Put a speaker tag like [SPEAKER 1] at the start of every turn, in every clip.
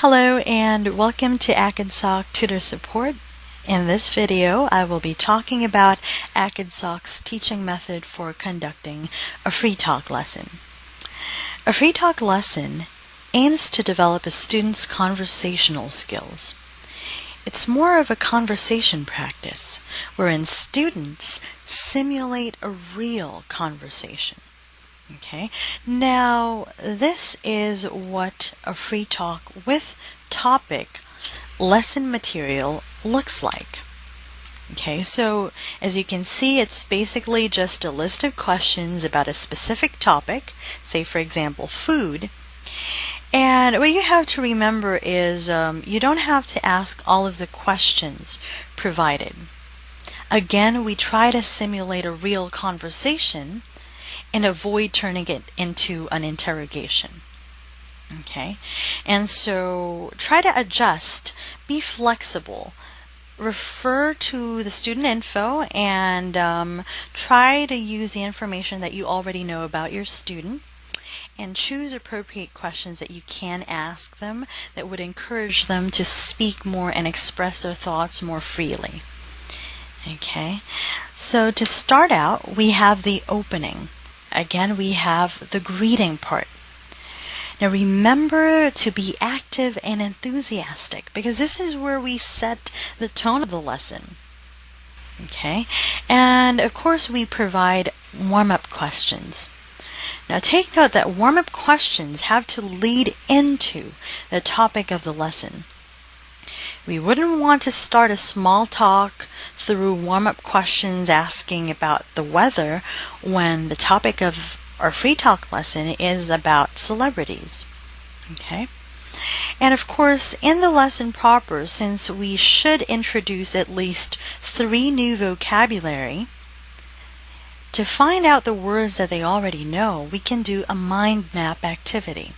[SPEAKER 1] Hello and welcome to ACIDSOC Tutor Support. In this video, I will be talking about ACIDSOC's teaching method for conducting a free talk lesson. A free talk lesson aims to develop a student's conversational skills. It's more of a conversation practice, wherein students simulate a real conversation. Okay, now this is what a free talk with topic lesson material looks like. Okay, so as you can see, it's basically just a list of questions about a specific topic, say for example food. And what you have to remember is you don't have to ask all of the questions provided. Again, we try to simulate a real conversation and avoid turning it into an interrogation. Okay, and so try to adjust, be flexible, refer to the student info, and try to use the information that you already know about your student, and choose appropriate questions that you can ask them that would encourage them to speak more and express their thoughts more freely. Okay, so to start out, we have the opening. Again, we have the greeting part. Now remember to be active and enthusiastic, because this is where we set the tone of the lesson. Okay, and of course we provide warm-up questions. Now take note that warm-up questions have to lead into the topic of the lesson. We wouldn't want to start a small talk through warm-up questions asking about the weather when the topic of our free talk lesson is about celebrities. Okay? And of course, in the lesson proper, since we should introduce at least 3 new vocabulary, to find out the words that they already know, we can do a mind map activity.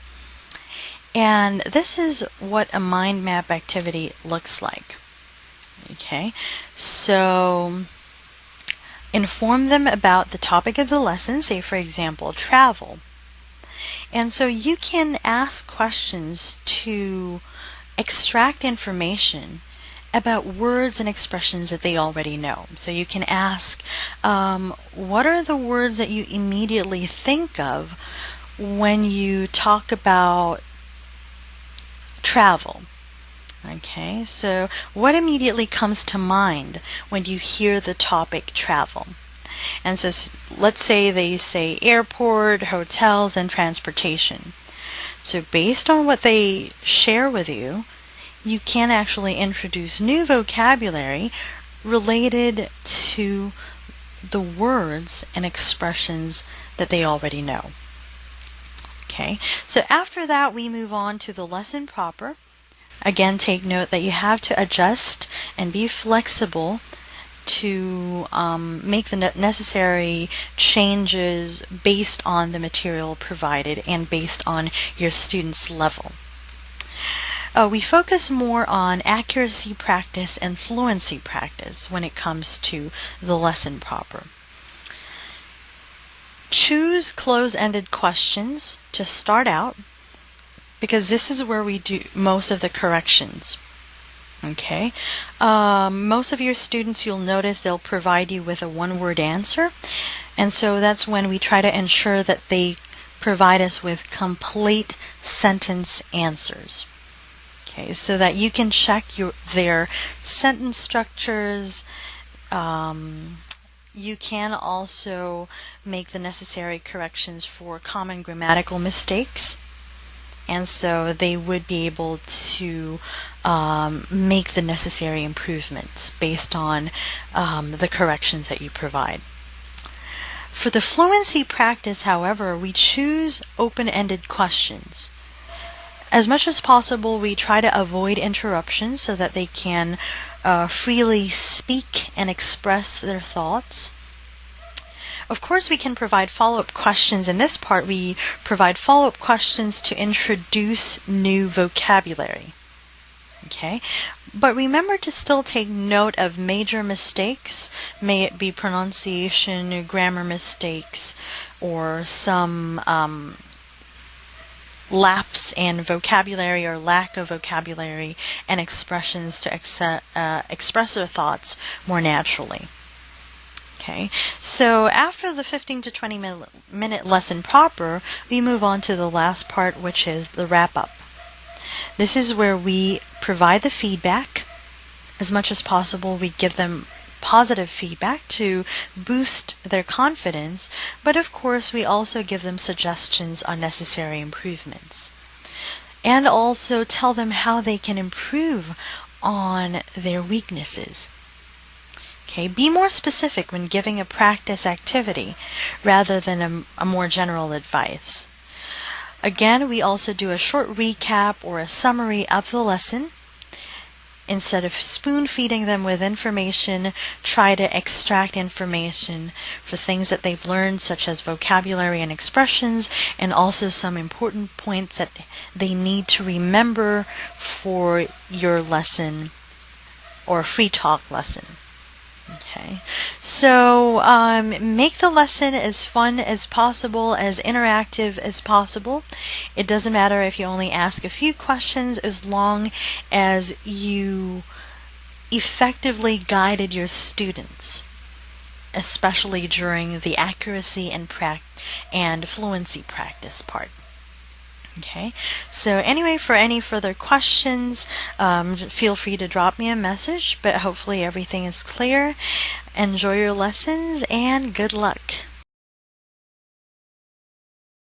[SPEAKER 1] And this is what a mind map activity looks like. Okay, so inform them about the topic of the lesson, say for example, travel. And so you can ask questions to extract information about words and expressions that they already know. So you can ask, what are the words that you immediately think of when you talk about travel? Okay, so what immediately comes to mind when you hear the topic travel? And so let's say they say airport, hotels, and transportation. So based on what they share with you, you can actually introduce new vocabulary related to the words and expressions that they already know. Okay, so after that we move on to the lesson proper. Again, take note that you have to adjust and be flexible to make the necessary changes based on the material provided and based on your student's level. We focus more on accuracy practice and fluency practice when it comes to the lesson proper. Choose close-ended questions to start out, because this is where we do most of the corrections. Okay, most of your students, you'll notice they'll provide you with a one-word answer, and so that's when we try to ensure that they provide us with complete sentence answers. Okay, so that you can check their sentence structures. You can also make the necessary corrections for common grammatical mistakes. And so they would be able to make the necessary improvements based on the corrections that you provide. For the fluency practice, however, we choose open-ended questions. As much as possible, we try to avoid interruptions so that they can freely speak and express their thoughts. Of course, we can provide follow-up questions. In this part, we provide follow-up questions to introduce new vocabulary. Okay, but remember to still take note of major mistakes, may it be pronunciation, grammar mistakes, or some lapse in vocabulary or lack of vocabulary and expressions to express their thoughts more naturally. Okay, so after the 15 to 20 minute lesson proper, we move on to the last part, which is the wrap-up. This is where we provide the feedback. As much as possible, we give them positive feedback to boost their confidence, but of course we also give them suggestions on necessary improvements. And also tell them how they can improve on their weaknesses. Okay, be more specific when giving a practice activity rather than a more general advice. Again, we also do a short recap or a summary of the lesson. Instead of spoon-feeding them with information, try to extract information for things that they've learned, such as vocabulary and expressions, and also some important points that they need to remember for your lesson or free talk lesson. Okay, so make the lesson as fun as possible, as interactive as possible. It doesn't matter if you only ask a few questions, as long as you effectively guided your students, especially during the accuracy and fluency practice part. Okay, so anyway, for any further questions, feel free to drop me a message, but hopefully everything is clear. Enjoy your lessons and good luck.